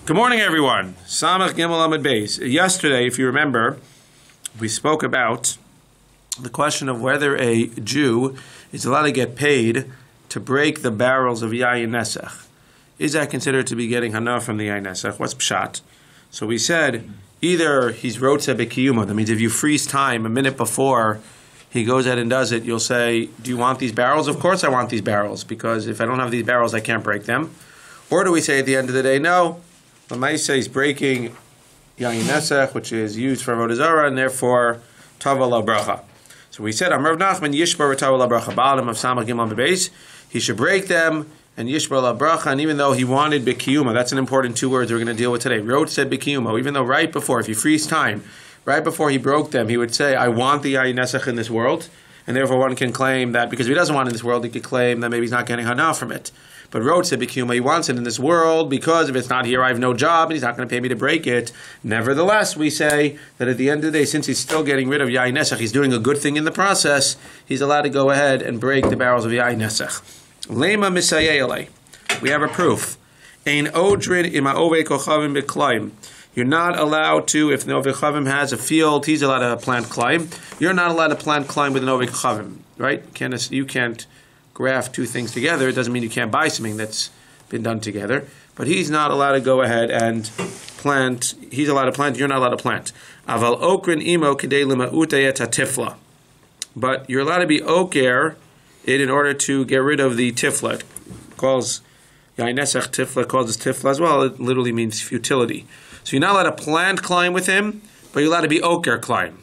Good morning, everyone. Samach Gimel Amud Beis. Yesterday, if you remember, we spoke about the question of whether a Jew is allowed to get paid to break the barrels of yayin nesach. Is that considered to be getting hana from the yayin nesach? What's pshat? So we said either he's rotze b'kiyuma. That means if you freeze time a minute before he goes ahead and does it, you'll say, "Do you want these barrels?" Of course, I want these barrels, because if I don't have these barrels, I can't break them. Or do we say at the end of the day, no? The Maisa is breaking yayin nesach, which is used for avodah zarah, and therefore tava la bracha. So we said, Amar Rav Nachman yishbar tava la bracha. Ba'alim of Samach Gimel Amud Beis. He should break them and yishbar la bracha. And even though he wanted b'kiyuma, that's an important two words we're going to deal with today. Rot said b'kiyuma. Even though right before, if you freeze time, right before he broke them, he would say, "I want the yayin nesach in this world," and therefore one can claim that because if he doesn't want it in this world, he could claim that maybe he's not getting hana from it. But Rot said b'kiyuma, he wants it in this world because if it's not here, I have no job, and he's not going to pay me to break it. Nevertheless, we say that at the end of the day, since he's still getting rid of yayin nesach, he's doing a good thing in the process, he's allowed to go ahead and break the barrels of yayin nesach. Lema misayele. We have a proof. Ein odrin ima ove kochavim b'klaim. You're not allowed to, if the Ovei Chavim has a field, he's allowed to plant climb. You're not allowed to plant climb with an Ovei Chavim, right? You can't graft two things together. It doesn't mean you can't buy something that's been done together. But he's not allowed to go ahead and plant. He's allowed to plant. You're not allowed to plant. Aval okrin imo k'dei lema'utei tifla. But you're allowed to be oker in order to get rid of the tifla. It calls yayin nesach tifla, calls this tifla as well. It literally means futility. So you're not allowed to plant climb with him, but you're allowed to be oker climb.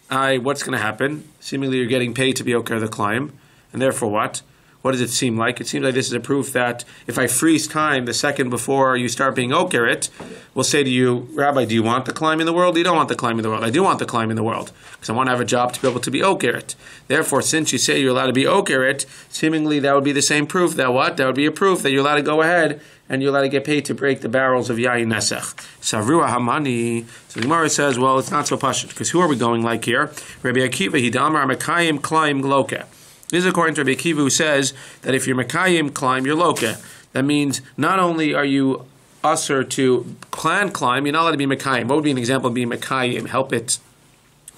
What's going to happen? Seemingly you're getting paid to be oker the climb. And therefore what? What does it seem like? It seems like this is a proof that if I freeze time the second before you start being oker it, we'll say to you, Rabbi, do you want the climb in the world? You don't want the climb in the world. I do want the climb in the world, because I want to have a job to be able to be oker it. Therefore, since you say you're allowed to be oker it, seemingly that would be the same proof that what? That would be a proof that you're allowed to go ahead and you're allowed to get paid to break the barrels of yayin nesach. Savrua hamani. So the Gemara says, well, it's not so pashut, because who are we going like here? Rabbi Akiva hidamar mekayim climb gloka. This is according to Rabbi Akiva, who says that if you're mekayim climb, you're loka. That means not only are you usher to plant climb, you're not allowed to be mekayim. What would be an example of being mekayim? Help it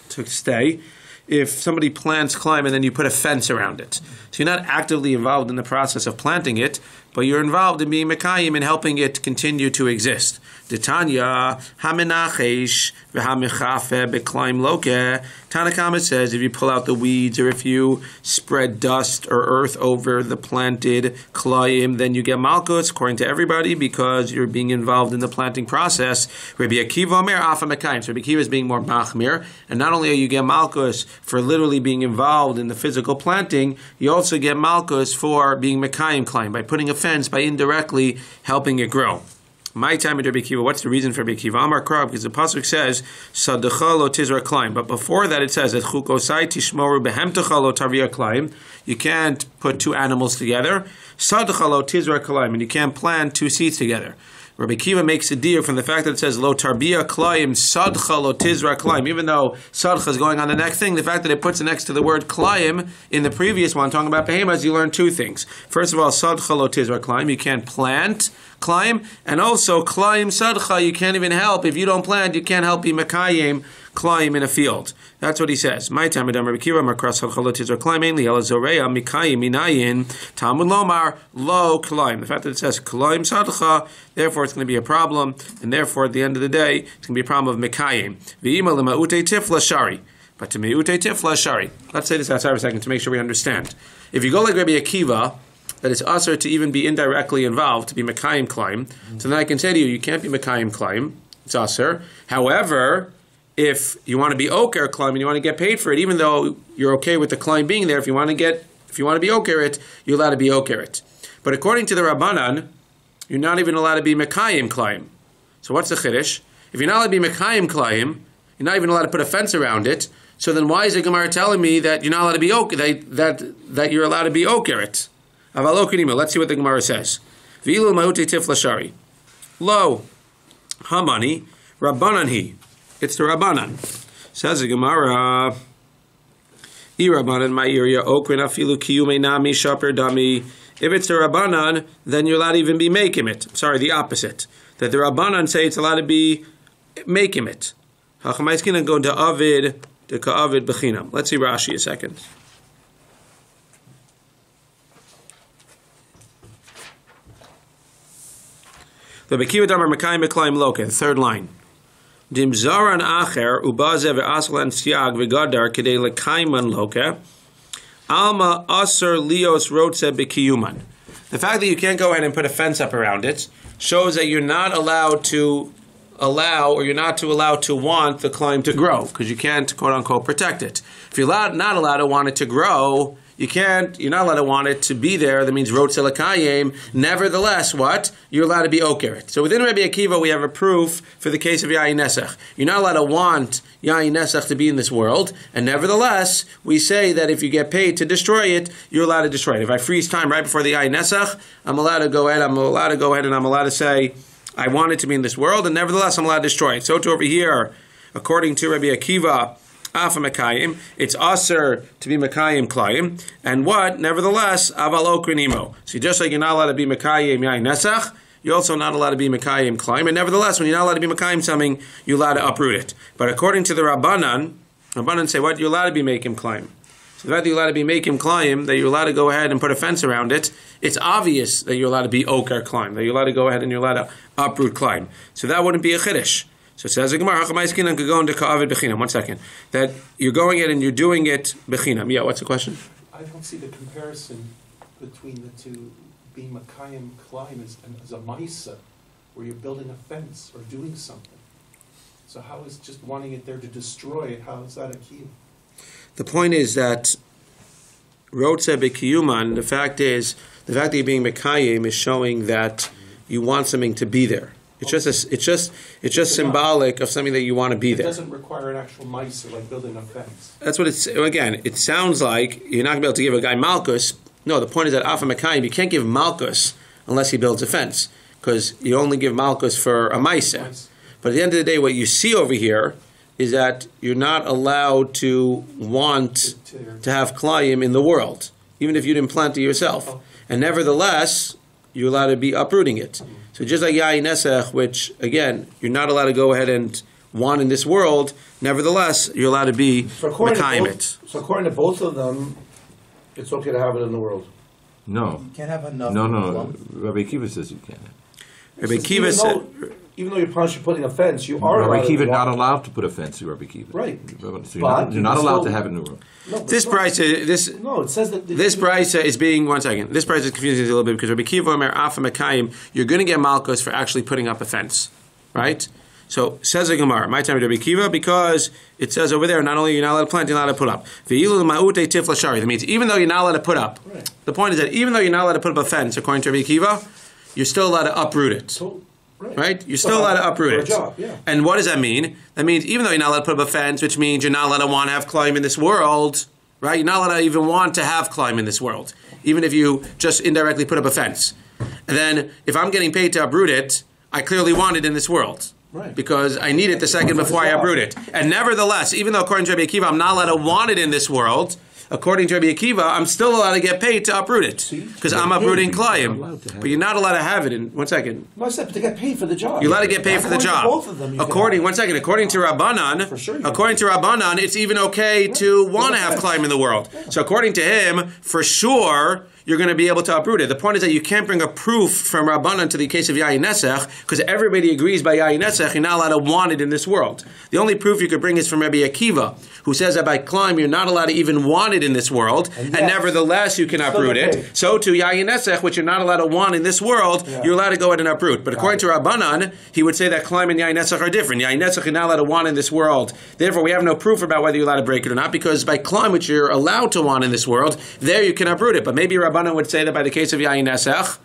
to stay. If somebody plants climb and then you put a fence around it. So you're not actively involved in the process of planting it, but you're involved in being mekayim and helping it continue to exist. Tanya hamenachesh v'hamechafe b'klaim loke. Tanakama says if you pull out the weeds or if you spread dust or earth over the planted klaim, then you get malchus according to everybody because you're being involved in the planting process. Rabbi Akiva omer afa mekayim. So Rabbi Akiva is being more machmir, and not only are you get malchus for literally being involved in the physical planting, you also get malchus for being mekayim climb by putting a fence, by indirectly helping it grow. My time at Rabbi Akiva, what's the reason for Rabbi Akiva? Amar Krab, because the pasuk says, Sadecha lo tizra climb. But before that it says, that chukosai tishmoru behemtecha lo tavia climb. You can't put two animals together. Sadecha lo tizra climb. And you can't plant two seeds together. Rabbi Akiva makes a deal from the fact that it says lo tarbia klaim sadcha lo tizra klaim. Even though sadcha is going on the next thing, the fact that it puts it next to the word klaim in the previous one, talking about behemoths, you learn two things. First of all, sadcha lo tizra klaim, you can't plant klaim, and also klaim sadcha, you can't even help. If you don't plant, you can't help be mekayim klaim in a field. That's what he says. My time, Adam Rabbi Akiva, Makras Halchalot Tizra Klaim, mainly Elazoreya, Mikayim, Minayin, Talmud Lomar, Lo Klaim. The fact that it says Klaim Sadcha, therefore it's going to be a problem, and therefore at the end of the day, it's going to be a problem of Mikayim. V'ima lema'utei tifla shari. But to me'utei tifla shari. Let's say this outside for a second to make sure we understand. If you go like Rabbi Akiva, that it's usher to even be indirectly involved, to be Mikayim Klaim, so then I can say to you, you can't be Mikayim Klaim, it's usher. However, if you want to be oker climb and you want to get paid for it, even though you're okay with the climb being there, if you want to be oker it, you're allowed to be oker it. But according to the Rabbanan, you're not even allowed to be mekayim climb. So what's the chiddush? If you're not allowed to be mekayim climb, you're not even allowed to put a fence around it. So then why is the Gemara telling me that you're not allowed to be oker, that you're allowed to be oker it? Let's see what the Gemara says. V'ilu ma'utei tifla shari. Lo, hamani, Rabbanan hi. It's the Rabbanan. Says the Gemara, I Rabbanan ma'irya okrin afilu kiyume nami shaper dami. If it's the Rabbanan, then you're allowed to even be making it. Sorry, the opposite. that the Rabbanan say it's allowed to be making it. Hachamaiskin go to Avid, to Ka'avid Bechinam. Let's see Rashi a second. The Bekiva Damar Mekayim Beklayim Loke, the third line. Dim Zaran Acher, Ubaze ve'aslan Siag ve'gadar Kedei Lekaiman Loke, Alma Aser Lios Rotze Bekiyuman. The fact that you can't go ahead and put a fence up around it shows that you're not allowed to allowed to want the climb to grow, because you can't, quote unquote, protect it. If you're not allowed to want it to grow, you're not allowed to want it to be there. That means rotze lekayim. Nevertheless, what? You're allowed to be okeret. So within Rabbi Akiva, we have a proof for the case of yayin nesach. You're not allowed to want yayin nesach to be in this world, and nevertheless, we say that if you get paid to destroy it, you're allowed to destroy it. If I freeze time right before the yayin nesach, I'm allowed to go ahead and I'm allowed to say, I want it to be in this world, and nevertheless, I'm allowed to destroy it. So to over here, according to Rabbi Akiva, Afa Mekayim, it's aser to be Mekayim Klayim, and what? Nevertheless, Aval Okrinimo. So just like you're not allowed to be Mekayim Yain Nesach, you're also not allowed to be Mekayim Klayim, and nevertheless, when you're not allowed to be Mekayim something, you're allowed to uproot it. But according to the Rabbanan say, what? You're allowed to be Mekim Klayim. So the fact that you're allowed to be Mekim Klayim, that you're allowed to go ahead and put a fence around it, it's obvious that you're allowed to be Okar Klayim, that you're allowed to go ahead and you're allowed to uproot Klayim. So that wouldn't be a Chiddush. So it says the Gemara, one second, that you're going in and you're doing it bechinam. Yeah, what's the question? I don't see the comparison between the two, being Makayim Klein as a Maisa, where you're building a fence or doing something. So how is just wanting it there to destroy it, how is that a key? The point is that Rotze B'Kiyuman, the fact that you're being Mekayim is showing that you want something to be there. It's just symbolic of something that you want to be there. It doesn't require an actual mice or like building a fence. That's what it's, again, it sounds like you're not going to be able to give a guy Malkus. No, the point is that Afa Mekayim, you can't give Malkus unless he builds a fence, because you only give Malkus for a mice. But at the end of the day, what you see over here is that you're not allowed to want to have Klayim in the world, even if you didn't plant it yourself. And nevertheless, you're allowed to be uprooting it. So just like Yayin Nesach, which, again, you're not allowed to go ahead and want in this world, nevertheless, you're allowed to be Mekayim it. So according to both of them, it's okay to have it in the world? No. You can't have enough. No. Rabbi Akiva says you can. Rabbi Akiva said... Even though you're putting a fence, you are Rabbi Akiva not allowed to put a fence to Rabbi Akiva. Right. So you're not allowed to have it in the world. No, this price, no, it says that this price is being, one second, this price is confusing a little bit because Rabbi Akiva Omer Afa Mekayim, you're going to get Malkus for actually putting up a fence, right? So says the Gemara, my time to Rabbi Akiva, because it says over there, not only you're not allowed to plant, you're not allowed to put up. That means even though you're not allowed to put up, right. The point is that even though you're not allowed to put up a fence, according to Rabbi Akiva, you're still allowed to uproot it. So, right? You're still allowed to uproot it. Job, yeah. And what does that mean? That means even though you're not allowed to put up a fence, which means you're not allowed to want to have climb in this world, right? You're not allowed to even want to have climb in this world, even if you just indirectly put up a fence. And then if I'm getting paid to uproot it, I clearly want it in this world. Right. Because I need it the second before I uproot it. And nevertheless, even though according to Rabbi Akiva, I'm not allowed to want it in this world, according to Rabbi Akiva, I'm still allowed to get paid to uproot it. Because I'm uprooting Klayim. But you're not allowed to have it in, one second. No, I said to get paid for the job. You're allowed to get paid for the job. Both of them. According to Rabbanan, it's even okay to want to have Klayim in the world. So according to him, for sure, you're going to be able to uproot it. The point is that you can't bring a proof from Rabbanan to the case of Yayin Nesach, because everybody agrees by Yayin Nesach, you're not allowed to want it in this world. The only proof you could bring is from Rabbi Akiva, who says that by climb, you're not allowed to even want it in this world, and nevertheless you can uproot it. So to Yayin Nesach, which you're not allowed to want in this world, you're allowed to go ahead and uproot. But according to Rabbanan, he would say that climb and Yayin Nesach are different. Yayin Nesach you're not allowed to want in this world. Therefore, we have no proof about whether you're allowed to break it or not, because by climb, which you're allowed to want in this world, there you can uproot it. But maybe Rabbanan would say that by the case of Yayin Nesach,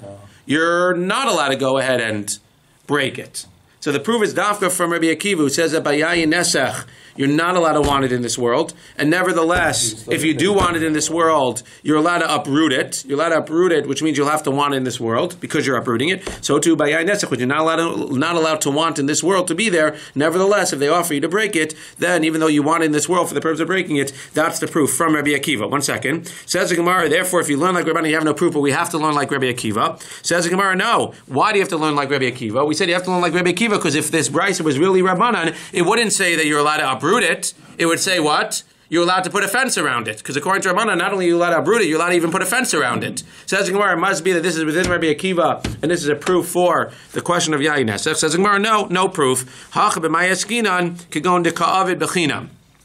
you're not allowed to go ahead and break it. So the proof is dafka from Rabbi Akiva, who says that by yayin nesach, you're not allowed to want it in this world. And nevertheless, if you do want it in this world, you're allowed to uproot it. You're allowed to uproot it, which means you'll have to want it in this world because you're uprooting it. So too by yayin nesach, which you're not allowed to want in this world to be there. Nevertheless, if they offer you to break it, then even though you want it in this world for the purpose of breaking it, that's the proof from Rabbi Akiva. 1 second. Says the Gemara, therefore, if you learn like Rabbanan, you have no proof, but we have to learn like Rabbi Akiva. Says the Gemara, no. Why do you have to learn like Rabbi Akiva? We said you have to learn like Rabbi Akiva because if this brisa was really Rabbanan, it wouldn't say that you're allowed to uproot it. It would say what? You're allowed to put a fence around it. Because according to Rabbanan, not only are you allowed to uproot it, you're allowed to even put a fence around it. Says the Gemara, it must be that this is within Rabbi Akiva, and this is a proof for the question of yayin nesach. Says the Gemara, no proof.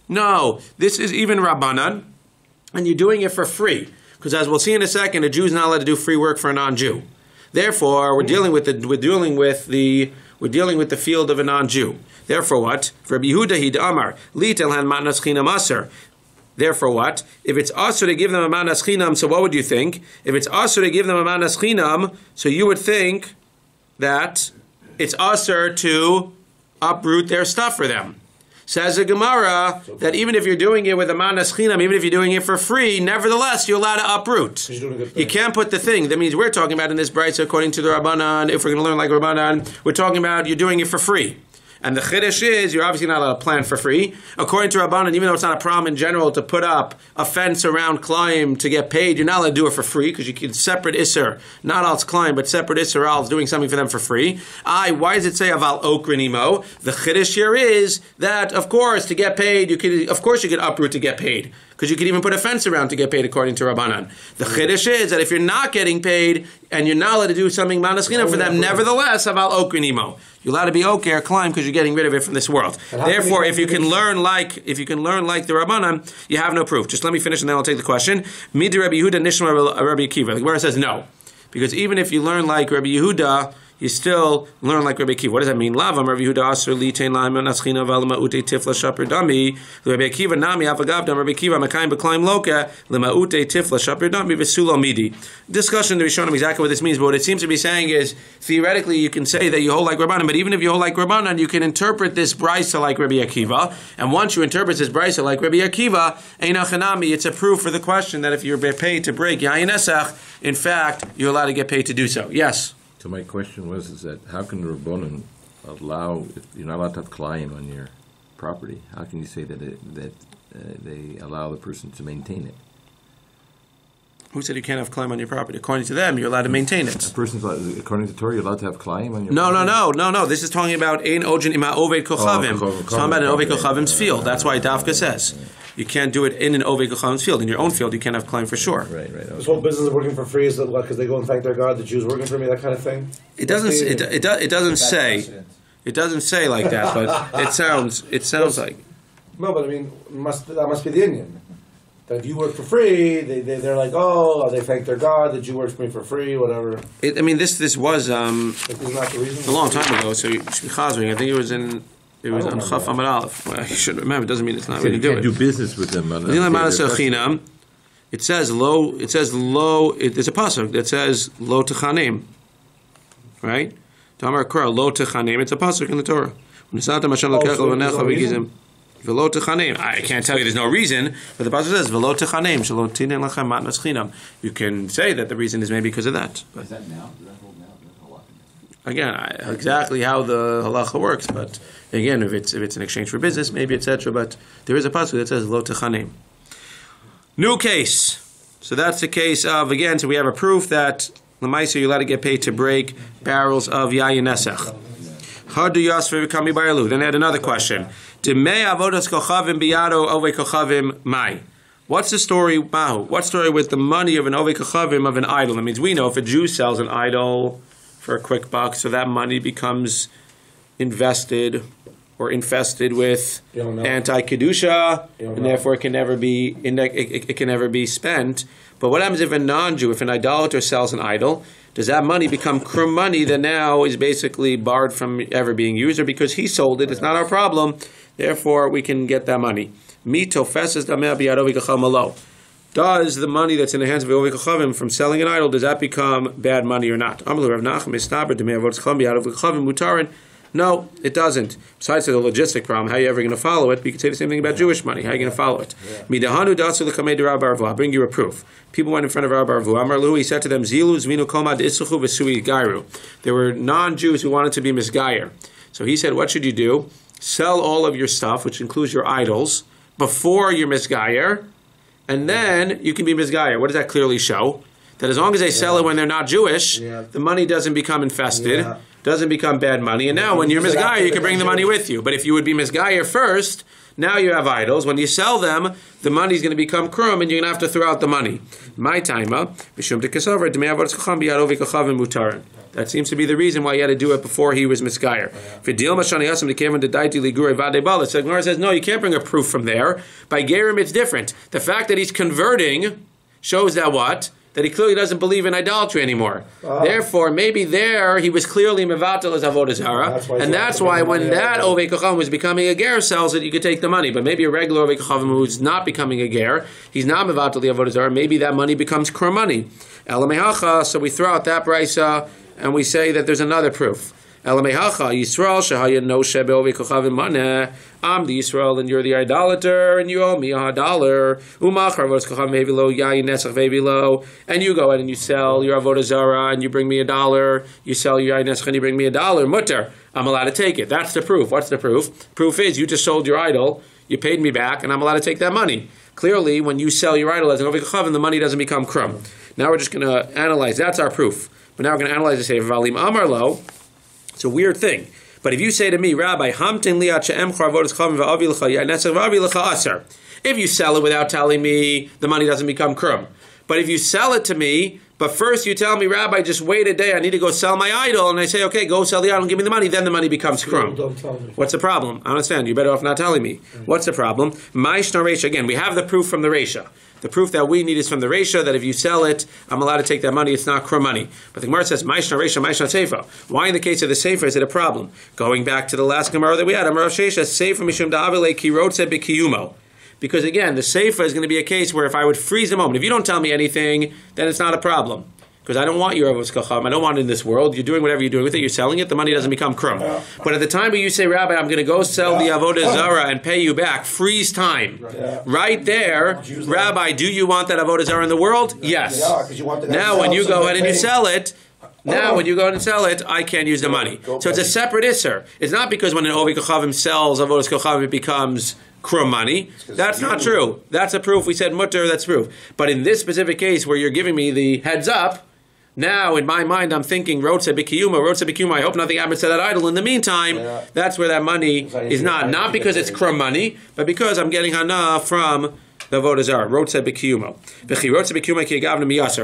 No, this is even Rabbanan, and you're doing it for free. Because as we'll see in a second, a Jew is not allowed to do free work for a non-Jew. Therefore, we're dealing with the field of a non-Jew. Therefore, what? Rabbi Yehuda hid amar li telhan matnas chinam aser. Therefore, what? If it's aser to give them a matnas chinam, so what would you think? If it's aser to give them a matnas chinam, so you would think that it's aser to uproot their stuff for them. Says the Gemara that even if you're doing it with a manas chinam, even if you're doing it for free, nevertheless you're allowed to uproot. You can't put the thing. That means we're talking about in this brayso, according to the Rabbanan, if we're going to learn like Rabbanan, we're talking about you're doing it for free. And the chiddush is, you're obviously not allowed to plant for free. According to Rabbanan, even though it's not a problem in general to put up a fence around Klaim to get paid, you're not allowed to do it for free, because you can separate Isser, not al's Klaim, but separate Isser al's doing something for them for free. Why does it say aval okrin imo? The chiddush here is that, of course, to get paid, you could uproot to get paid. Because you could even put a fence around to get paid according to Rabbanan. The chiddush is that if you're not getting paid and you're not allowed to do something manas chinam for them, nevertheless, aval okrin imo. You're allowed to be okay or climb because you're getting rid of it from this world. Therefore, if you can learn like the Rabbanan, you have no proof. Just let me finish and then I'll take the question. Midi Rabbi Yehuda nishma Rabbi Akiva. The Gemara says no, because even if you learn like Rabbi Yehuda, you still learn like Rabbi Akiva. What does that mean? Lavam Rabbi Yehuda aser litain laim naschina v'alma ute tifla shaper dami. Rabbi Akiva nami avagavdam Rabbi Akiva mekayim b'klaim loka lema ute tifla shaper dami v'sulo midi. Discussion to be shown exactly what this means, but what it seems to be saying is theoretically you can say that you hold like Rabbanan, but even if you hold like Rabbanan, you can interpret this brisa like Rabbi Akiva. And once you interpret this brisa like Rabbi Akiva, einachanami, it's a proof for the question that if you're paid to break yayin nesach, in fact you're allowed to get paid to do so. Yes. So my question is that how can the Rabbanan allow, if you're not allowed to have Klayim on your property, how can you say that they allow the person to maintain it? Who said you can't have Klayim on your property? According to them, you're allowed to maintain it. A person's allowed, according to Torah, you're allowed to have Klayim on your property? No. This is talking about ein ojin ima oved kochavim. It's talking about an oved kochavim's field. That's why Dafka says you can't do it in an oved kochavim's field. In your own field, you can't have Klayim for sure. Right. Okay. This whole business of working for free is that what? Because they go and thank their God, the Jews working for me, that kind of thing. It doesn't say. It doesn't say like that, but it sounds like. No, but I mean, that must be the Indian. That if you work for free, they're like, oh, they thank their God, the Jew works for me for free, whatever. This was isn't that the reason? a long time ago, so you should be chazering. I think it was on Chaf Amar Aleph. Well, you should remember. It doesn't mean it's not really do it. Do business with them. It says lo. There's a pasuk that says lo techanim, right? Tamar Kra lo techanim. It's a pasuk in the Torah. I can't tell you there's no reason, but the pasuk says v'lo techanim shelo tinen lachem matnas chinam. You can say that the reason is maybe because of that. But is that now? Does that hold now? again, exactly how the halacha works, but again, if it's an exchange for business, maybe etc. But there is a pasuk that says lo techanim. New case. So that's the case of, again, so we have a proof that l'maisa you're allowed to get paid to break barrels of yayin nesach. Hadu yasfer v'kami b'aylu. Then I had another question. Demei avodas kochavim biyado ovei kochavim mai. What's the story, Mahu? What's the story with the money of an ovei kochavim of an idol? That means we know if a Jew sells an idol for a quick buck, so that money becomes invested or infested with anti-kedusha, and therefore it can never be spent. But what happens if a non-Jew, if an idolater sells an idol? Does that money become krum money that now is basically barred from ever being used, or because he sold it, it's not our problem, therefore we can get that money? Does the money that's in the hands of Ovei Kochavim from selling an idol, does that become bad money or not? No, it doesn't. Besides the logistic problem, how are you ever going to follow it? But you could say the same thing about Jewish money. How are you going to follow it? I'll bring you a proof. People went in front of Rabbi Arvu. He said to them, there were non-Jews who wanted to be misgayer. So he said, what should you do? Sell all of your stuff, which includes your idols, before you're misgayer, and then you can be misgayer. What does that clearly show? That as long as they sell it when they're not Jewish, the money doesn't become infested, doesn't become bad money. And now when you're misgayer, you can bring the money with you. But if you would be misgayer first, now you have idols. When you sell them, the money's going to become krum, and you're going to have to throw out the money. My timer, that seems to be the reason why he had to do it before he was misgayer. The Gemara says, no, you can't bring a proof from there. By gerim, it's different. The fact that he's converting shows that what? That he clearly doesn't believe in idolatry anymore. Therefore, maybe there he was clearly mevatel as avodah zarah, and that's why when that ovei kochavim was becoming a ger sells it, you could take the money. But maybe a regular ovei kochavim who's not becoming a ger, he's not mevatel the avodah zarah. Maybe that money becomes krum money. Elamehacha. So we throw out that brisa and we say that there's another proof. Elamehacha Yisrael shehaya noshe beovei kochavim maneh. I'm the Yisrael and you're the idolater and you owe me $1. And you go ahead and you sell your avodah zarah and you bring me $1. You sell your yayin nesach and you bring me $1. Mutter. I'm allowed to take it. That's the proof. What's the proof? Proof is you just sold your idol, you paid me back, and I'm allowed to take that money. Clearly, when you sell your idol as an ovei kochavim, the money doesn't become krum. Now we're just going to analyze. That's our proof. But now we're going to analyze the sefer. Valim amarlo. It's a weird thing. But if you say to me, Rabbi, if you sell it without telling me, the money doesn't become krum. But if you sell it to me, but first you tell me, Rabbi, just wait a day, I need to go sell my idol, and I say, okay, go sell the idol and give me the money, then the money becomes krum. What's the problem? I understand, you're better off not telling me. What's the problem? Again, we have the proof from the Resha. The proof that we need is from the Resha, that if you sell it, I'm allowed to take that money, it's not krum money. But the Gemara says, Maishna Resha, Maishna Seifa. Why in the case of the Seifa is it a problem? Going back to the last Gemara that we had, Amar Shesha, Seifa Mishum Da'avile Kirotze B'Kiyumo. Because again, the Seifa is going to be a case where if I would freeze the moment, if you don't tell me anything, then it's not a problem. Because I don't want your avos kacham. I don't want it in this world. You're doing whatever you're doing with it. You're selling it. The money doesn't become krum. But at the time where you say, Rabbi, I'm going to go sell the avodah zarah and pay you back, freeze time. Right there, Rabbi, do you want that avodah zarah in the world? Yes. Now when you go ahead and you sell it, I can't use the money. So it's a separate isser. It's not because when an ovei kochavim sells avodas kochavim, it becomes krum money. That's not true. That's a proof. We said mutter, that's proof. But in this specific case where you're giving me the heads up, now, in my mind, I'm thinking, Rotze B'Kiyuma, I hope nothing happens to that idol. In the meantime, that's where that money is not because it's krum money, but because I'm getting hana from the avodah zarah. Rotze B'Kiyuma.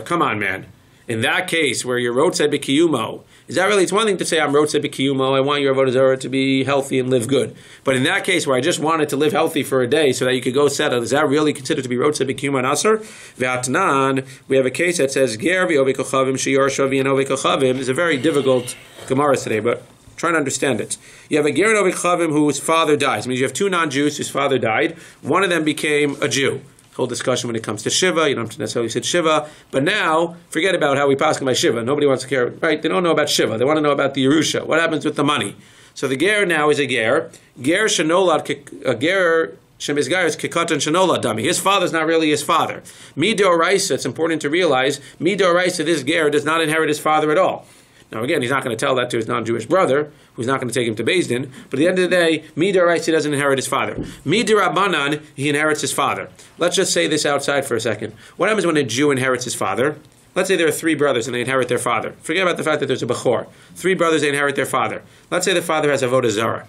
Come on, man. In that case, where you're Rotze B'Kiyumo, is that really, it's one thing to say, I'm Rotze B'Kiyumo, I want your avodah zarah to be healthy and live good. But in that case, where I just wanted to live healthy for a day so that you could go settle, is that really considered to be Rotze B'Kiyumo and Aser? Ve'atnan, we have a case that says, Ger v'ovei kochavim sheyor shavi and ovei kochavim. It's a very difficult Gemara today, but try to understand it. You have a Ger and ovei kochavim whose father dies. It means you have two non-Jews whose father died. One of them became a Jew. Whole discussion when it comes to Shiva. You don't have to necessarily say Shiva. But now, forget about how we pass by Shiva. Nobody wants to care. Right? They don't know about Shiva. They want to know about the Yerusha. What happens with the money? So the Ger now is a Ger. Ger Shenolad, a Ger Shemizgar is Kikatan Shenolad Dami. His father's not really his father. Midoraisa, it's important to realize, Midoraisa, this Ger does not inherit his father at all. Now again, he's not going to tell that to his non-Jewish brother, who's not going to take him to Beis Din, but at the end of the day, Midoraisa doesn't inherit his father. Midirabanan, he inherits his father. Let's just say this outside for a second. What happens when a Jew inherits his father? Let's say there are three brothers and they inherit their father. Forget about the fact that there's a Bechor. Three brothers, they inherit their father. Let's say the father has avodah zarah.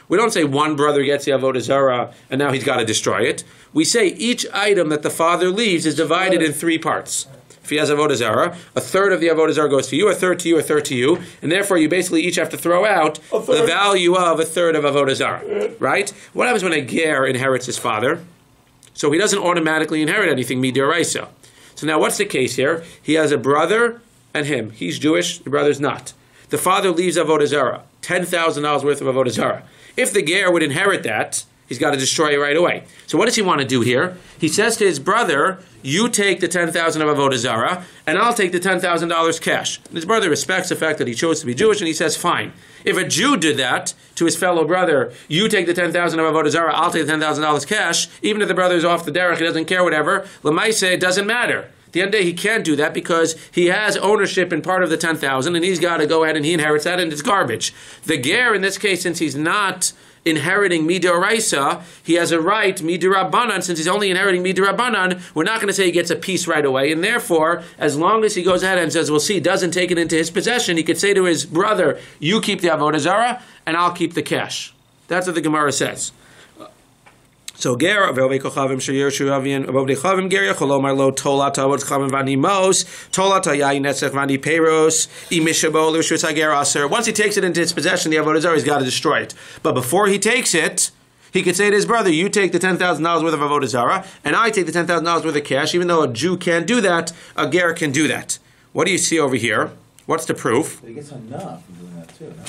We don't say one brother gets the avodah zarah and now he's got to destroy it. We say each item that the father leaves is divided in three parts. If he has avodah zarah, a third of the avodah zarah goes to you, a third to you, a third to you, and therefore you basically each have to throw out the value of a third of avodah zarah, right? What happens when a ger inherits his father? So he doesn't automatically inherit anything midoraisa. So now what's the case here? He has a brother and him. He's Jewish, the brother's not. The father leaves avodah zarah, $10,000 worth of avodah zarah. If the ger would inherit that, he's got to destroy it right away. So what does he want to do here? He says to his brother, you take the 10,000 of avodah zarah, and I'll take the $10,000 cash. And his brother respects the fact that he chose to be Jewish, and he says, fine. If a Jew did that to his fellow brother, you take the 10,000 of avodah zarah, I'll take the $10,000 cash, even if the brother's off the derech, he doesn't care, whatever, l'maaseh, it doesn't matter. At the end of the day, he can't do that because he has ownership in part of the 10,000, and he's got to go ahead and he inherits that, and it's garbage. The ger, in this case, since he's not inheriting midoraisa, he has a right midorabbanan. Since he's only inheriting midorabbanan, we're not going to say he gets a piece right away, and therefore, as long as he goes ahead and says, we'll see, doesn't take it into his possession, he could say to his brother, you keep the avodah zarah, and I'll keep the cash. That's what the Gemara says. So ger avei kochavim sheyershu avin avei kochavim ger yacholomar lo tolat avot kochavim vani mos tolat yayin netzach vani peros imishabo l'rishus hager aser. Once he takes it into his possession, the avodah zarah, he's got to destroy it. But before he takes it, he could say to his brother, you take the $10,000 worth of avodah zarah, and I take the $10,000 worth of cash. Even though a Jew can't do that, a ger can do that. What do you see over here? What's the proof? He gets enough from doing that too, no?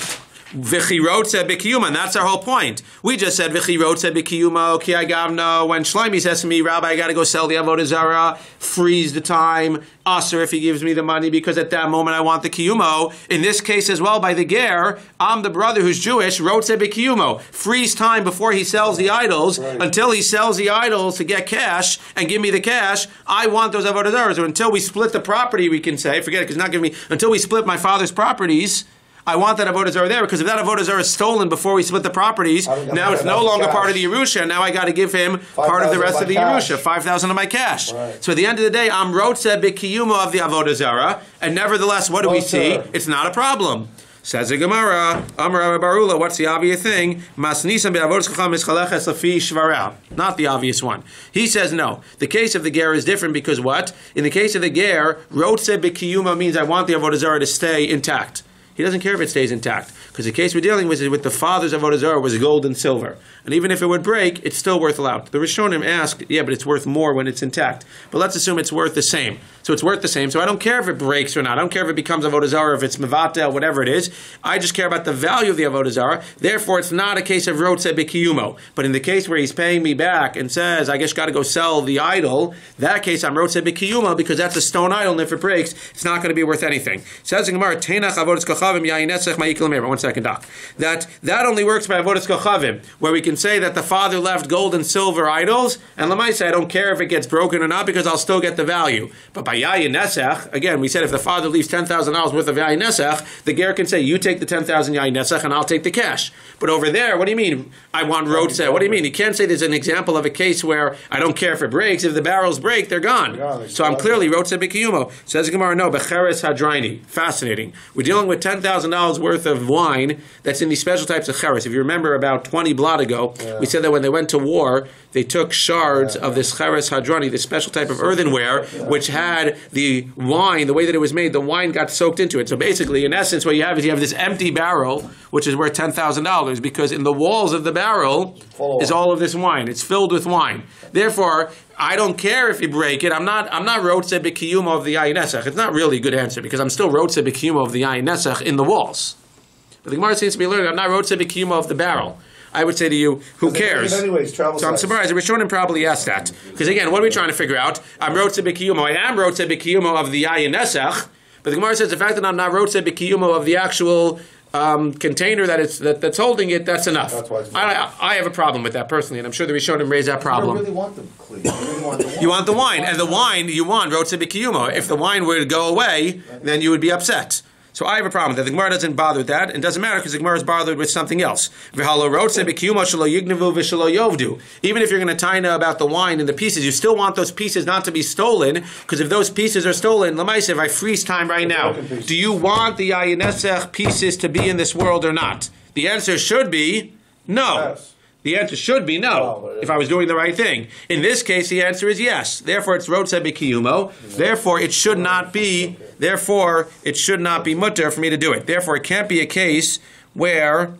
V'chirotze b'kiyuma, and that's our whole point. We just said v'chirotze b'kiyuma ki agavna. When Shlomi says to me, Rabbi, I got to go sell the avodah zarah, freeze the time, aser if he gives me the money, because at that moment I want the kiyumo. In this case as well, by the ger, I'm the brother who's Jewish, rotze b'kiyumo, freeze time before he sells the idols, until he sells the idols to get cash and give me the cash. I want those avodah zarahs, or until we split the property, we can say, forget it, because he's not giving me, until we split my father's properties, I want that avodah zarah there, because if that avodah zarah is stolen before we split the properties, now it's no longer part of the Yerusha, and now I got to give him part of the rest of the Yerusha, 5,000 of my cash. Right. So at the end of the day, I'm rotze b'kiyuma of the avodah zarah, and nevertheless, what do we see? It's not a problem. Says the Gemara, Amar Rabbi Barula, what's the obvious thing? Masnisan be'avodas chacham mischaleches lafi shvara. Not the obvious one. He says no. The case of the ger is different because what? In the case of the ger, rotze b'kiyuma means I want the avodah zarah to stay intact. He doesn't care if it stays intact, because the case we're dealing with is with the father's avodah zarah was gold and silver, and even if it would break, it's still worth a lot. The Rishonim asked, yeah, but it's worth more when it's intact. But let's assume it's worth the same. So it's worth the same. So I don't care if it breaks or not. I don't care if it becomes avodah zarah, if it's mevatel, whatever it is. I just care about the value of the avodah zarah. Therefore, it's not a case of rotze b'kiyumo. But in the case where he's paying me back and says, I guess got to go sell the idol, that case I'm rotze b'kiyumo because that's a stone idol, and if it breaks, it's not going to be worth anything. Says the Gemara, Teinach avodas kochavim yayin netzach ma'ikil me'er. 1 second, Doc. That only works by avodas kochavim, where we can say that the father left gold and silver idols, and l'maaseh I don't care if it gets broken or not because I'll still get the value. But by yayin nesach, again, we said if the father leaves $10,000 worth of yayin nesach, the ger can say, you take the 10,000 yayin nesach and I'll take the cash. But over there, what do you mean, I want rotzeh? What do you mean? You can't say there's an example of a case where I don't care if it breaks. If the barrels break, they're gone. So I'm clearly rotzeh b'kiyumo. Says the Gemara, no, becheres hadraini. Fascinating. We're dealing with $10,000 worth of wine that's in these special types of cheres. If you remember about 20 blot ago, we said that when they went to war, they took shards of this cheres hadrani, this special type of earthenware, which had the wine, the way that it was made, the wine got soaked into it. So basically, in essence, what you have is you have this empty barrel, which is worth $10,000, because in the walls of the barrel is all of this wine. It's filled with wine. Therefore, I don't care if you break it. I'm not rotzeh b'kiyuma of the yayin nesach. It's not really a good answer, because I'm still rotzeh b'kiyuma of the yayin nesach in the walls. But the Gemara seems to be learning, I'm not rotzeh b'kiyuma of the barrel. I would say to you, who cares? Anyways, so I'm surprised. The Rishonim probably asked that. Because again, what are we trying to figure out? I'm rotzeh b'kiyuma. I am rotzeh b'kiyuma of the yayin nesach. But the Gemara says the fact that I'm not rotzeh b'kiyuma of the actual container that's holding it, that's enough. That's I have a problem with that personally, and I'm sure the Rishonim raised that problem. You really want them clean. You really want the wine. You want the wine, and the wine you want rotzeh b'kiyuma. If the wine were to go away, then you would be upset. So I have a problem with that. The Gemara doesn't bother with that. It doesn't matter because the Gemara is bothered with something else. Even if you're going to taina about the wine and the pieces, you still want those pieces not to be stolen, because if those pieces are stolen, l'maaseh, if I freeze time right now, do you want the yayin nesach pieces to be in this world or not? The answer should be no. Yes. The answer should be no, if I was doing the right thing. In this case, the answer is yes. Therefore, it's rotzeh b'kiyumo. Therefore, it should not be. Therefore, it should not be mutter for me to do it. Therefore, it can't be a case where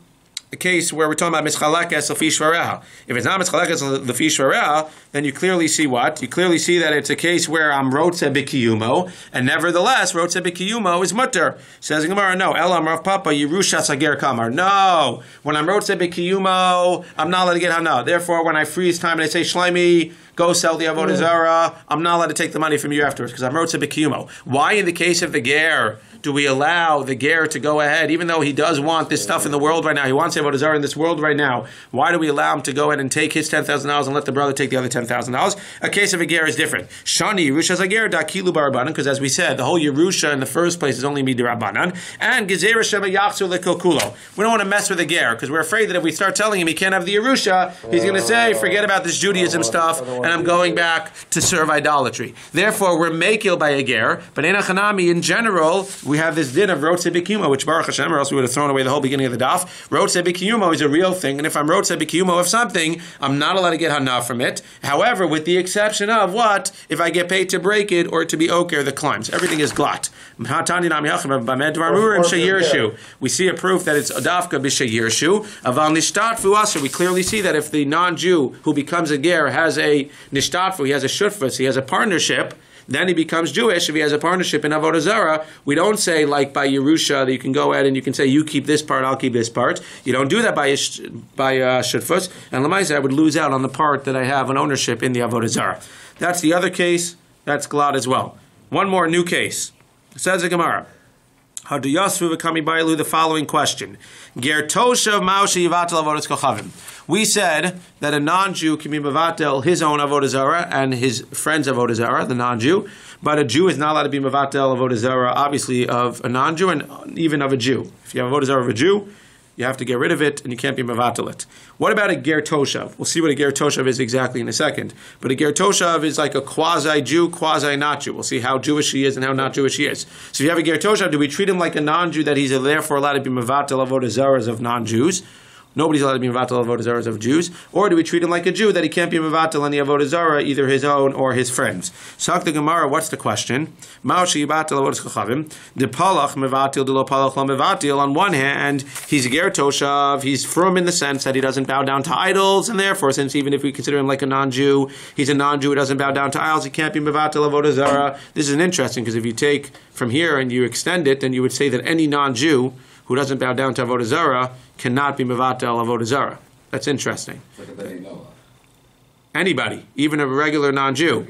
a case where we're talking about mischalekes lefi shvareha. If it's not mischalekes lefi shvareha, then you clearly see what? You clearly see that it's a case where I'm rotze b'kiyumo, and nevertheless, rotze b'kiyumo is mutter. Says the Gemara, no. Elam Rav Papa Yerusha Sager Kamar. No. When I'm rotze b'kiyumo, I'm not allowed to get hana. Therefore, when I freeze time and I say Shlomi, go sell the avodah zarah, I'm not allowed to take the money from you afterwards because I'm rotze b'kiyumo. Why in the case of the ger do we allow the ger to go ahead, even though he does want this stuff in the world right now, he wants avodah zarah in this world right now, why do we allow him to go ahead and take his $10,000 and let the brother take the other $10,000? A case of a ger is different. Shani Yerusha Zager Dakilu Barabanan, because as we said, the whole Yerusha in the first place is only Midirabanan, and Gezerah Shema Yachzu Lekokulo. We don't want to mess with the ger because we're afraid that if we start telling him he can't have the Yerusha, he's going to say, forget about this Judaism stuff, and I'm going back to serve idolatry. Therefore, we're mekil by a ger, but in Achanami in general, we have this din of rotze b'kiyumo, which Baruch Hashem, or else we would have thrown away the whole beginning of the daf. Rotze b'kiyumo is a real thing, and if I'm rotze b'kiyumo of something, I'm not allowed to get hana from it. However, with the exception of what? If I get paid to break it or to be oker the climbs. Everything is glot. We see a proof that it's adafka b'shayirshu. Aval nishtatfu aser. We clearly see that if the non-Jew who becomes a ger has a nishtatfu, he has a shutfus, he has a partnership, then he becomes Jewish. If he has a partnership in avodah zarah, we don't say like by Yerusha that you can go ahead and you can say you keep this part, I'll keep this part. You don't do that by shutfus. And lemaisa, I would lose out on the part that I have an ownership in the avodah zarah. That's the other case. That's glad as well. One more new case. Says the Gemara. The following question. We said that a non-Jew can be mevatel his own avodah zarah and his friend's avodah zarah, the non-Jew, but a Jew is not allowed to be mevatel avodah zarah, obviously of a non-Jew and even of a Jew. If you have avodah zarah of a Jew, you have to get rid of it, and you can't be mevatel it. What about a ger toshav? We'll see what a ger toshav is exactly in a second. But a ger toshav is like a quasi-Jew, quasi-not Jew. We'll see how Jewish he is and how not Jewish he is. So if you have a ger toshav, do we treat him like a non-Jew that he's therefore allowed to be mevatel avodah zarahs of non-Jews? Nobody's allowed to be mevatel avodah zarahs of Jews. Or do we treat him like a Jew that he can't be mevatel any avodah zarah, either his own or his friends? Sak the Gemara, what's the question? Ma'oshi yibatel avodas chachavim. De palach mevatel, de lo palach lo mevatel. On one hand, he's a ger toshav. He's frum in the sense that he doesn't bow down to idols, and therefore, since even if we consider him like a non-Jew, he's a non-Jew who doesn't bow down to idols, he can't be mevatel avodah zarah. This is interesting because if you take from here and you extend it, then you would say that any non-Jew who doesn't bow down to avodah zarah cannot be mevatel avodah zarah. That's interesting. Anybody, even a regular non-Jew.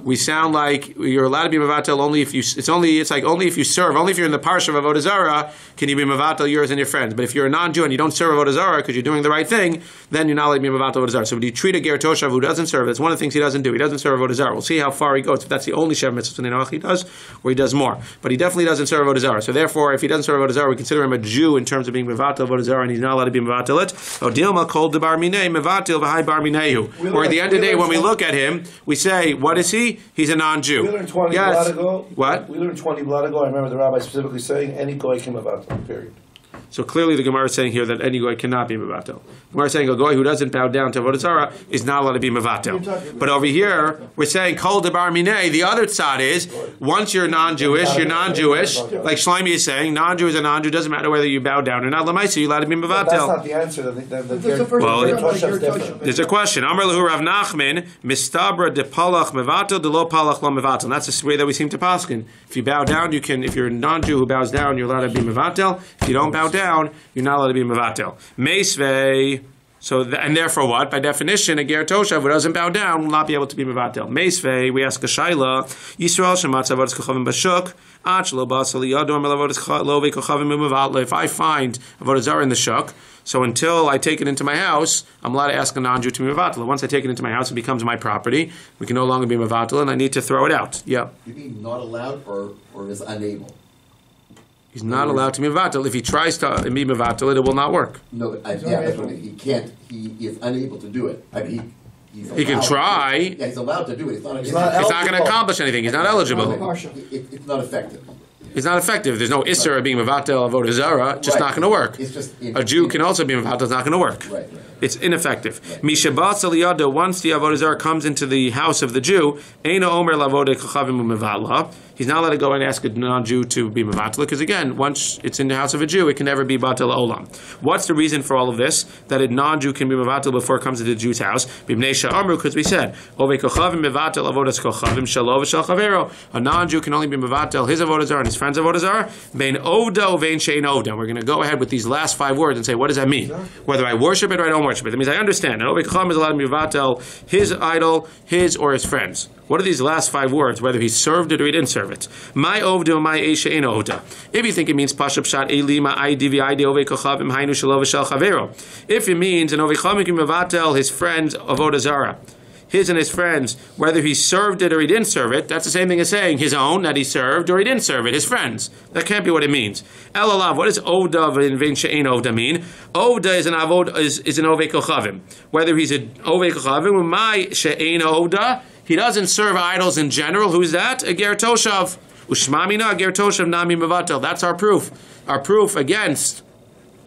We sound like you're allowed to be mevatel only if you. It's like only if you serve. Only if you're in the parsha of avodah zarah can you be mevatel yours and your friends. But if you're a non-Jew and you don't serve avodah zarah because you're doing the right thing, then you're not allowed to be mevatel avodah zarah. So when you treat a ger toshav who doesn't serve, that's one of the things he doesn't do. He doesn't serve avodah zarah. We'll see how far he goes. If that's the only shev mitzvah he does, or he does more. But he definitely doesn't serve avodah zarah. So therefore, if he doesn't serve avodah zarah, we consider him a Jew in terms of being mevatel avodah zarah, and he's not allowed to be mevatel it. Odilma kol debar minei mevatel v'hai bar mineihu. Or at the end of the day, when we look at him, we say, what is he? He's a non-Jew. We learned 20 blot ago. What? We learned 20 blot ago. I remember the rabbi specifically saying, any goy can mevatel, period. So clearly the Gemara is saying here that any goy cannot be mevatel. The Gemara is saying a goy who doesn't bow down to avodah zarah is not allowed to be mevatel. But over here, we're saying kol debar minei. The other tzad is, once you're non-Jewish, you're non-Jewish. Like Shlomi is saying, non-Jew is a non-Jew. Doesn't matter whether you bow down or not. Lamaisa, you're allowed to be mevatel. That's not the answer. There's a question. Amar lahu Rav Nachman, mistabra de palach mevatel, de lo palach lo mevatel. And that's the way that we seem to paskin. If you bow down, you can. If you're a non-Jew who bows down, you're allowed to be mevatel. If you don't bow down, you're not allowed to be mevatel. Meisvei. So and therefore what? By definition, a ger toshav who doesn't bow down will not be able to be mevatel. Meisvei. We ask a shaila. Yisrael shematz avodas kochavim b'shuk. Ach lo basal yadom elavodas lo v'kochavim u'mevatel. If I find avodah zarah in the shuk, so until I take it into my house, I'm allowed to ask a non-Jew to be mevatel. Once I take it into my house, it becomes my property. We can no longer be mevatel, and I need to throw it out. Yeah. You mean not allowed or is unable? He's not allowed to be mevatel. If he tries to be mevatel, it will not work. No, but that's what I mean. He can't. He is unable to do it. I mean, he can try. Yeah, he's allowed to do it. It's not going to accomplish anything. He's not eligible. It's not effective. It's not effective. There's no isser of being mevatel avodah zarah. Just not going to work. It's just a Jew can also be mevatel. It's not going to work. Right. It's ineffective. Mishabat saliyada. Once the avodah zarah comes into the house of the Jew, eino omer lavodah kochavim u'mevatla. He's not allowed to go and ask a non-Jew to be mevatel, because again, once it's in the house of a Jew, it can never be batel olam. What's the reason for all of this? That a non-Jew can be mevatel before it comes to the Jew's house? Because we said, a non-Jew can only be mevatel his avodah zarah and his friend's avodah zarah. Bein ovda uvein she'ein ovda. We're going to go ahead with these last 5 words and say, what does that mean? Whether I worship it or I don't worship it. That means I understand. And is allowed to be mevatel his idol, his or his friends. What are these last 5 words? Whether he served it or he didn't serve it. My ovda, my eisha ein ovda. If you think it means pashup shat elima idivi ide ove kochavim hainu shalov shel chavero. If it means an ovechamim can mevatel his friends avodah zarah, his and his friends, whether he served it or he didn't serve it, that's the same thing as saying his own, that he served, or he didn't serve it, his friends. That can't be what it means. Elalav, what does ovda in vein she'ein ovda mean? Ovda is an avod is an ovei kochavim. Whether he's an ovei kochavim, my she'ein ovda, he doesn't serve idols in general. Who's that? A ger toshav. Ushmamina ger toshav nami mevatel. That's our proof. Our proof against.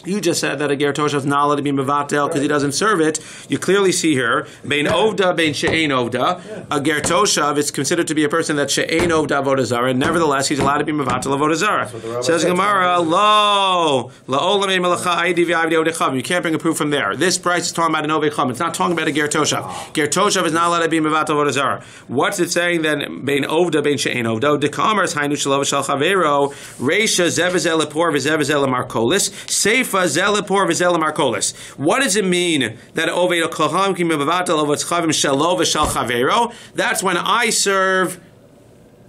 You just said that a ger toshav is not allowed to be mevatel because he doesn't serve it. You clearly see here, bein ovda, bein she'ein ovda. A ger toshav is considered to be a person that she'ein ovda avodah zarah. Nevertheless, he's allowed to be mevatel avodah zarah. Says Gemara, lo la'olam melacha aidi v'avdi odecham. You can't bring a proof from there. This price is talking about an ovei chum. It's not talking about a ger toshav. Ger toshav is not allowed to be mevatel avodah zarah. What's it saying then? Bein ovda, bein she'ein ovda. Dekamers hainu shalov shel chavero. Reisha zevezel lepor v'zevezel markolis. Safe. What does it mean that ovei kocham ki mevatel avos chavim shelo v'shel chavero? That's when I serve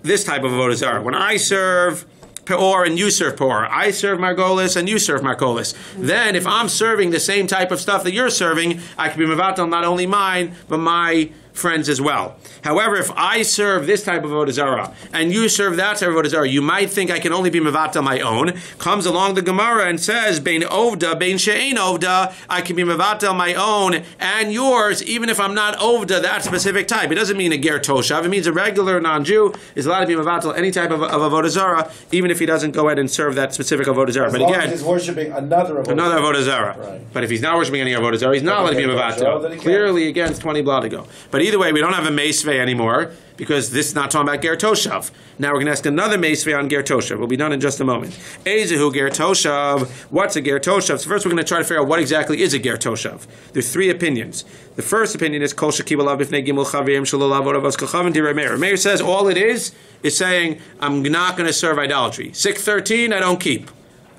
this type of avodah zarah. When I serve peor and you serve peor. I serve margolis and you serve margolis. Then if I'm serving the same type of stuff that you're serving, I can be mevatel not only mine, but my friends as well. However, if I serve this type of avodah zarah and you serve that type of avodah zarah, you might think I can only be mevatel my own. Comes along the Gemara and says, bein ovda, bein she'ein ovda, I can be mevatel my own and yours, even if I'm not ovda that specific type. It doesn't mean a ger toshav. It means a regular non-Jew is allowed to be mevatel any type of avodah zarah, even if he doesn't go ahead and serve that specific avodah zarah. But again, he's worshiping another avodah zarah. Right. But if he's not worshiping any avodah zarah, he's not allowed to be mevatel. Clearly against 20 blot ago. But either way, we don't have a meisvei anymore because this is not talking about ger toshav. Now we're going to ask another meisvei on ger toshav. We'll be done in just a moment. Ezehu ger toshav. What's a ger toshav? So first we're going to try to figure out what exactly is a ger toshav. There's 3 opinions. The first opinion is kol shekibalav b'fnei gimel chavim shalolav oravas kachavim direi Meir. Meir says all it is saying I'm not going to serve idolatry. 613 I don't keep.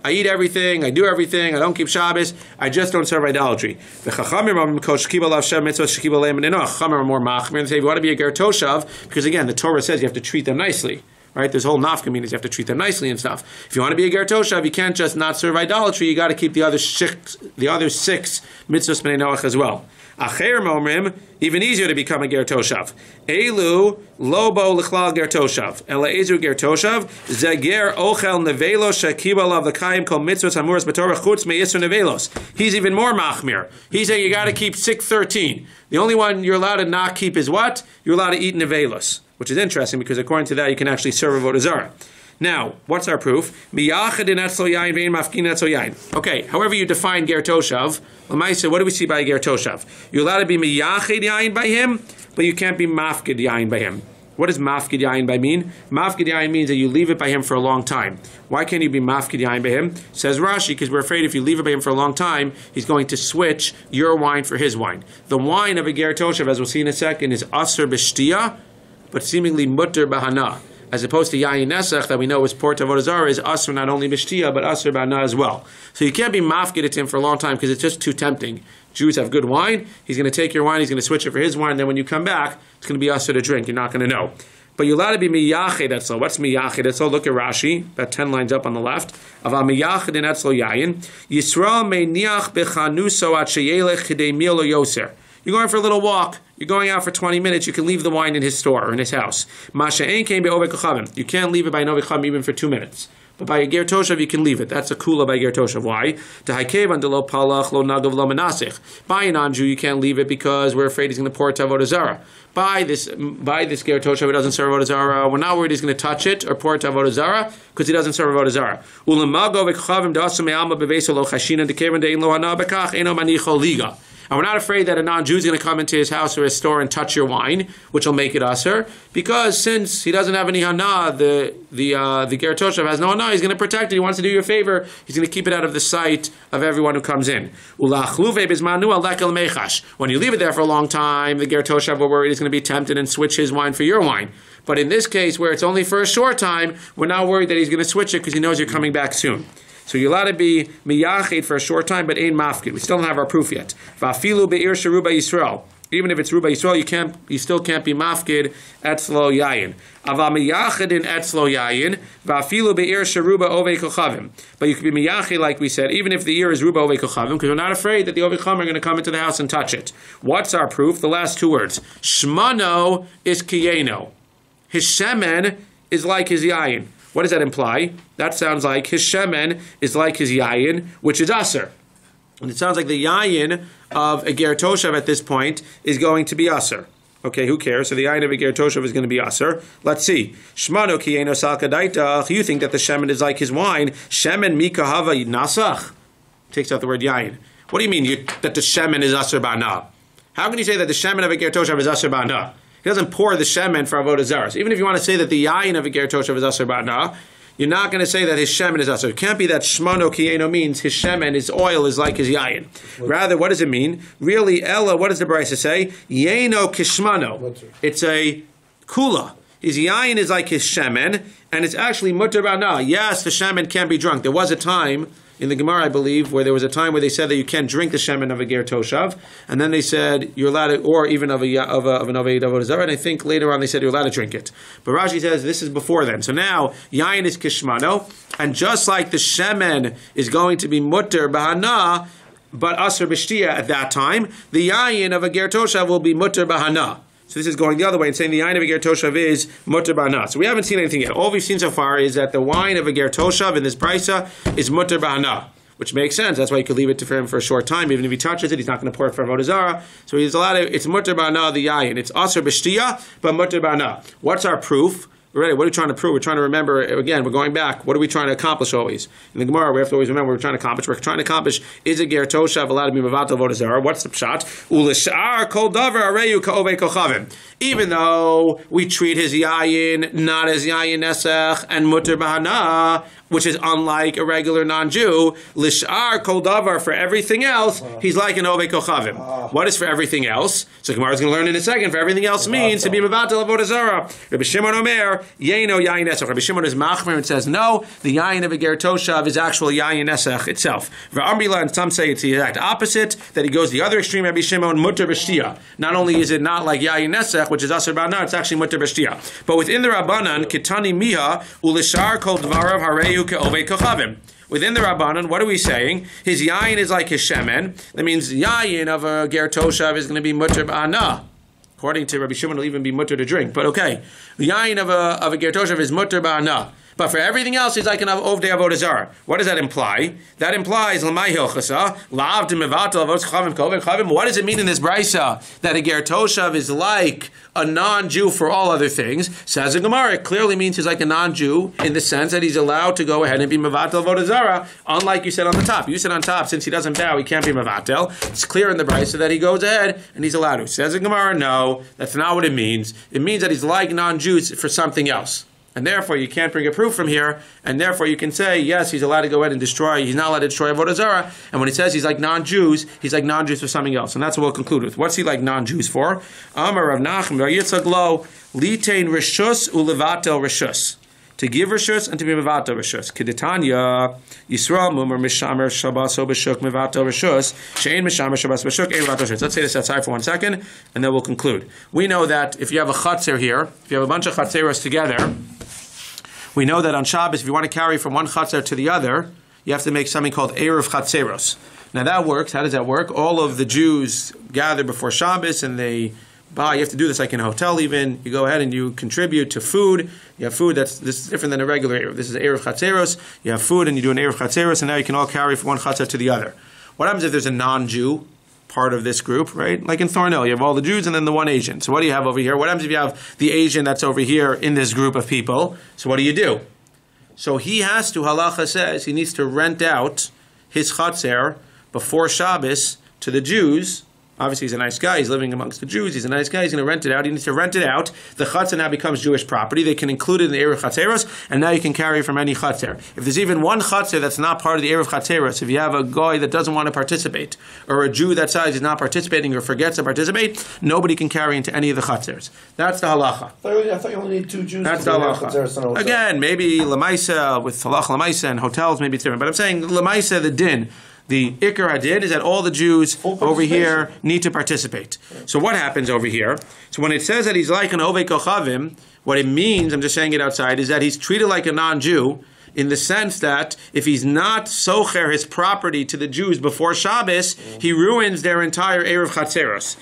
I eat everything, I do everything, I don't keep Shabbos, I just don't serve idolatry. The Chachamim are more machmir, and say if you want to be a ger toshav, because again, the Torah says you have to treat them nicely. Right? There's whole nafka means you have to treat them nicely and stuff. If you want to be a ger toshav, you can't just not serve idolatry, you got to keep the other 6 mitzvos b'nei Noach as well. Acher momrim, even easier to become a ger toshav. Elu lobo lichlal ger toshav. Ela ezu ger toshav. Zeger ochel nevelos shekibal avakayim kol mitzvos hamuras b'torah chutz meyisur nevelos. He's even more machmir. He's saying you got to keep 613. The only one you're allowed to not keep is what? You're allowed to eat nevelos, which is interesting because according to that you can actually serve avodah zarah. Now, what's our proof? Okay, however you define ger toshav, Lamaisa, what do we see by ger toshav? You're allowed to be miyached yain by him, but you can't be mafkid yain by him. What does mafkid yain by mean? Mafkid yain means that you leave it by him for a long time. Why can't you be mafkid yain by him? Says Rashi, because we're afraid if you leave it by him for a long time, he's going to switch your wine for his wine. The wine of a ger toshav, as we'll see in a second, is aser b'shtia, but seemingly mutter b'hana. As opposed to yayin nesach that we know is port avodah zarah is asr not only b'shtia but asr b'ana as well. So you can't be mafkid to him for a long time because it's just too tempting. Jews have good wine. He's going to take your wine. He's going to switch it for his wine. Then when you come back, it's going to be asr to drink. You're not going to know. But you're allowed to be miyached etzlo. What's miyached etzlo? Look at Rashi, about 10 lines up on the left. Aval miyached in etzlo yayin. Yisrael meiniach bechanuso at sheyelech chidei milo yoser. You're going for a little walk. You're going out for 20 minutes. You can leave the wine in his store or in his house. Masha ein came by ovei kochavim. You can't leave it by an ovei kochavim even for 2 minutes. But by a ger toshav, you can leave it. That's a kula by ger toshav. Why? Lo palach, lo nagav, lo menasich. By a non-Jew, you can't leave it because we're afraid he's going to pour it to avodah zarah. By this ger toshav, it doesn't serve avodah zarah. We're not worried he's going to touch it or pour it to avodah zarah because he doesn't serve avodah zarah. And we're not afraid that a non-Jew is going to come into his house or his store and touch your wine, which will make it aser, because since he doesn't have any hana, the ger toshav has no hana, he's going to protect it. He wants to do you a favor. He's going to keep it out of the sight of everyone who comes in. When you leave it there for a long time, the ger toshav, we're worried, is going to be tempted and switch his wine for your wine. But in this case, where it's only for a short time, we're not worried that he's going to switch it because he knows you're coming back soon. So you're allowed to be miyached for a short time, but ain't mafkid. We still don't have our proof yet. Va'afilu be'ir sheruba Yisrael. Even if it's ruba Yisrael, you still can't be mafkid etzlo yayin. Ava miyached in etzlo yayin. Va'afilu be'ir sheruba ovei kochavim. But you can be miyached, like we said, even if the ear is ruba ovei kochavim, because we're not afraid that the ovei kochavim are going to come into the house and touch it. What's our proof? The last two words. Shmano is kiyeno. His shemen is like his yayin. What does that imply? That sounds like his shemen is like his yayin, which is aser. And it sounds like the yayin of a ger toshav at this point is going to be aser. Okay, who cares? So the yayin of a ger toshav is going to be aser. Let's see. Shmano kiyeno salkadaitach. You think that the shemen is like his wine. Shemen mikahava nasach. Takes out the word yayin. What do you mean that the shemen is aser ba'na? How can you say that the shemen of a ger toshav is aser ba'na? He doesn't pour the shemen for avodah zarah. So even if you want to say that the yayin of a ger toshav is aser ba'na, you're not going to say that his shemen is aser. It can't be that shmano kiyeno means his shemen, his oil, is like his yayin. Rather, what does it mean? Really, Ella, what does the Brisa say? Yeno kishmano. It's a kula. His yayin is like his shemen, and it's actually mutter ba'na. Yes, the shemen can be drunk. There was a time in the Gemara, I believe, where there was a time where they said that you can't drink the shemen of a ger toshav, and then they said you're allowed to, or even of an oved avodah zarah, and I think later on they said you're allowed to drink it. But Rashi says this is before then. So now yayin is kishmano, and just like the shemen is going to be mutter bahana, but aser b'shtia at that time, the yayin of a ger toshav will be mutter bahana. So this is going the other way and saying the yayin of a ger toshav is mutter ba'ana. So we haven't seen anything yet. All we've seen so far is that the wine of a ger toshav in this brisa is mutter ba'ana, which makes sense. That's why you could leave it for him for a short time. Even if he touches it, he's not going to pour it for avodah zarah. So he's allowed to. It's mutter ba'ana the yayin. It's aser b'shtia, but mutter ba'ana. What's our proof? Ready? What are we trying to prove? We're trying to remember, again, we're going back. What are we trying to accomplish always? In the Gemara, we have to always remember what we're trying to accomplish. We're trying to accomplish, is a ger toshav allowed to be mevatel avodah zarah? What's the pshat? Ulishar kol davar areyu ka'ovei kochavim. Even though we treat his yayin not as yayin nesach and mutter bahana, which is unlike a regular non-Jew, lishar kol davar, for everything else, he's like an ovei kochavim. What is for everything else? So Gemara is going to learn in a second. For everything else means to be mevatel avodah zarah. Rabbi Shimon Omer, Yeno yayin esach. Rabbi Shimon is machmer and says no. The yayin of a ger toshav is actually yayin esach itself. V'amrila, and some say it's the exact opposite. That he goes the other extreme. Rabbi Shimon mutter b'shtia. Not only is it not like yayin esach, which is aser ba'ana, it's actually mutter b'shtia. But within the Rabbanan, kitani miha ulishar kol dvarav hareyu ke'ovei kochavim. Within the Rabbanan, what are we saying? His yayin is like his shemen. That means yayin of a ger toshav is going to be mutter ba'ana. According to Rabbi Shimon, it'll even be mutter to drink. But okay, the yayin of a ger toshav is mutter ba'ana. But for everything else, he's like an ovdei avodah zarah. What does that imply? That implies l'mai hilchasa la'av d'mevatel avos chavim kol chavim. What does it mean in this brisa that a ger toshav is like a non-Jew for all other things? Says the Gemara, it clearly means he's like a non-Jew in the sense that he's allowed to go ahead and be mevatel avodah zarah. Unlike you said on the top, you said on top, since he doesn't bow, he can't be mevatel. It's clear in the brisa that he goes ahead and he's allowed to. Says the Gemara, no, that's not what it means. It means that he's like non-Jews for something else. And therefore, you can't bring a proof from here, and therefore you can say, yes, he's allowed to go ahead and destroy, he's not allowed to destroy avodah zarah, and when he says he's like non-Jews for something else. And that's what we'll conclude with. What's he like non-Jews for? Amar Rav Nachman bar Yitzchak lo, litein rishus ulevatel rishus. To give rishus and to be mevatel rishus. Kedetanya, Yisrael mumar mishamer shabaso b'shuk mevatel rishus, she'ein mishamer shabas b'shuk, ein mevatel rishus. Let's say this outside for 1 second, and then we'll conclude. We know that if you have a chatzer here, if you have a bunch of chatzeros together, we know that on Shabbos, if you want to carry from one chatzer to the other, you have to make something called Erev Chatzeros. Now that works. How does that work? All of the Jews gather before Shabbos and they buy. You have to do this like in a hotel even. You go ahead and you contribute to food. You have food this is different than a regular Erev. This is Erev Chatzeros. You have food and you do an Erev Chatzeros, and now you can all carry from one chatzer to the other. What happens if there's a non-Jew part of this group, right? Like in Thornhill, you have all the Jews and then the one Asian. So what do you have over here? What happens if you have the Asian that's over here in this group of people? So what do? So he has to, halacha says, he needs to rent out his chatzer before Shabbos to the Jews Obviously, he's a nice guy. He's living amongst the Jews. He's a nice guy. He's going to rent it out. He needs to rent it out. The chutzner now becomes Jewish property. They can include it in the Erev Chatzeros, and now you can carry it from any chutzner. If there's even one chutzner that's not part of the Erev Chatzeros, if you have a guy that doesn't want to participate, or a Jew that says he's not participating or forgets to participate, nobody can carry into any of the chutzers. That's the halacha. I thought you only need 2 Jews. That's the halacha. Again, maybe Lamaisa, with halacha Lamaisa and hotels, maybe it's different. But I'm saying Lamaisa, the din, the Iker Hadid is that all the Jews over here need to participate. So what happens over here? So when it says that he's like an Ovei Kochavim, what it means, I'm just saying it outside, is that he's treated like a non-Jew in the sense that if he's not socher his property to the Jews before Shabbos, he ruins their entire Erev Chatzeros.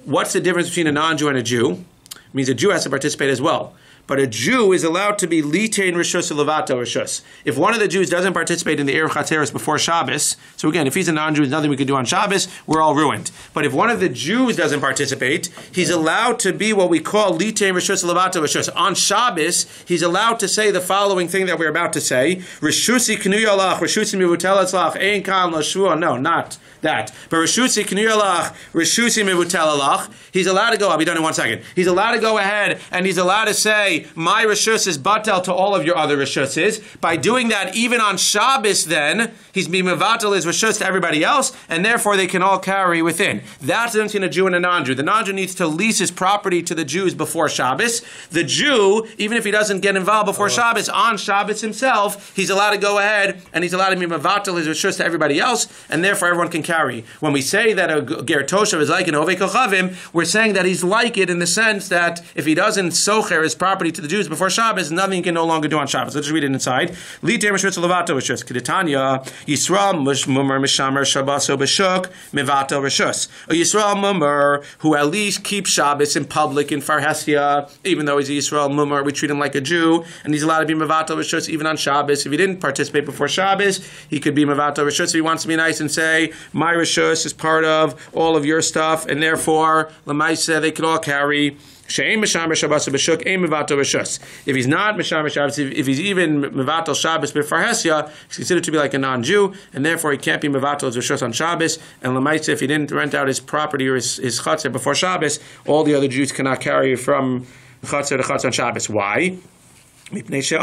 What's the difference between a non-Jew and a Jew? It means a Jew has to participate as well. But a Jew is allowed to be litein rishus levato rishus. If one of the Jews doesn't participate in the Erev Chatzeros before Shabbos, so again, if he's a non-Jew, there's nothing we can do on Shabbos, we're all ruined. But if one of the Jews doesn't participate, he's allowed to be what we call litein rishus levato rishus. On Shabbos, he's allowed to say the following thing that we're about to say: Rishusi knuyalach, rishusi mivutelatzlach, ein kan lashua. No, not that. But rishusi knuyalach, rishusi mivutelatzlach. He's allowed to go. I'll be done in 1 second. He's allowed to go ahead and he's allowed to say, my rishus is batel to all of your other rishuses. By doing that, even on Shabbos, then he's being mevatel his rishus to everybody else, and therefore they can all carry within. That's the difference between a Jew and a non-Jew. The non-Jew needs to lease his property to the Jews before Shabbos. The Jew, even if he doesn't get involved before Shabbos, on Shabbos himself, he's allowed to go ahead and he's allowed to be mevatel his rishus to everybody else, and therefore everyone can carry. When we say that a ger toshav is like an ovei kochavim, we're saying that he's like it in the sense that if he doesn't socher his property to the Jews before Shabbos, nothing he can no longer do on Shabbos. Let's just read it inside. Liter mishritz levato rishus. Kedetanya Yisrael mummer mishamer shabbaso b'shuk mevato rishus. A Yisrael mummer who at least keeps Shabbos in public in Farhesia, even though he's a Yisrael mummer, we treat him like a Jew, and he's allowed to be mevato rishus even on Shabbos. If he didn't participate before Shabbos, he could be mevato rishus. If he wants to be nice and say my rishus is part of all of your stuff, and therefore Lamaisa they could all carry. If he's not Mishamer Shabbos, if he's even Mevatel Shabbos b'Farhesia, he's considered to be like a non-Jew, and therefore he can't be Mevatel Rishus on Shabbos. And Lamaisa, if he didn't rent out his property or his chutzner before Shabbos, all the other Jews cannot carry from chutzner to chutzner on Shabbos. Why? Because we said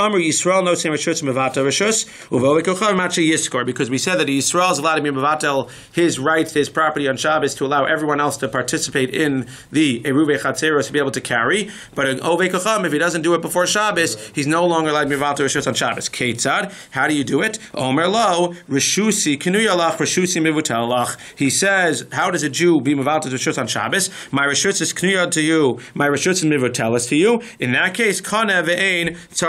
that Yisrael is allowed to be mevatel his rights, his property on Shabbos to allow everyone else to participate in the Eruvei Chatzeros to be able to carry. But an Ovei Kocham, if he doesn't do it before Shabbos, he's no longer allowed to be mevatel rishus on Shabbos. Ketzad, how do you do it? Omer lo rishusi kinuyalach rishusi mivutelach. He says, how does a Jew be mevatel rishus on Shabbos? My rishus is kinuyal to you. My rishus is mivutelas to you. In that case, kana ve'ein. Just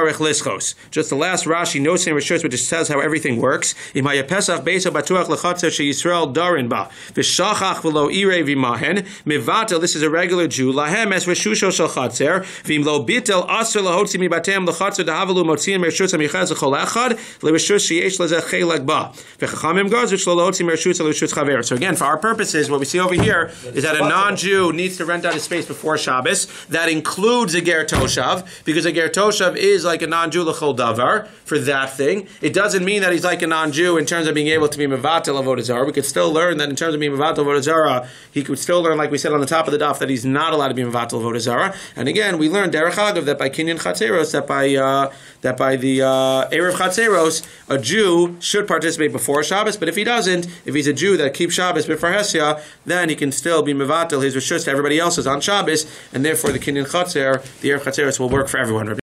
the last Rashi notes in Rishus, which says how everything works. This is a regular Jew. So again, for our purposes, what we see over here is that a non-Jew needs to rent out his space before Shabbos. That includes a ger toshav, because a ger toshav is like a non-Jew l'chol davar for that thing. It doesn't mean that he's like a non-Jew in terms of being able to be mevatel avodah zarah. We could still learn that in terms of being mevatel avodah zarah, he could still learn, like we said on the top of the daf, that he's not allowed to be mevatel avodah zarah. And again, we learned derech agav that by kinyan chatzeros, that by the erev chatzeros, a Jew should participate before Shabbos. But if he doesn't, if he's a Jew that keeps Shabbos before Hesia, then he can still be mevatel his rishus to everybody else's on Shabbos, and therefore the kinyan chatzer, the erev chatzeros will work for everyone.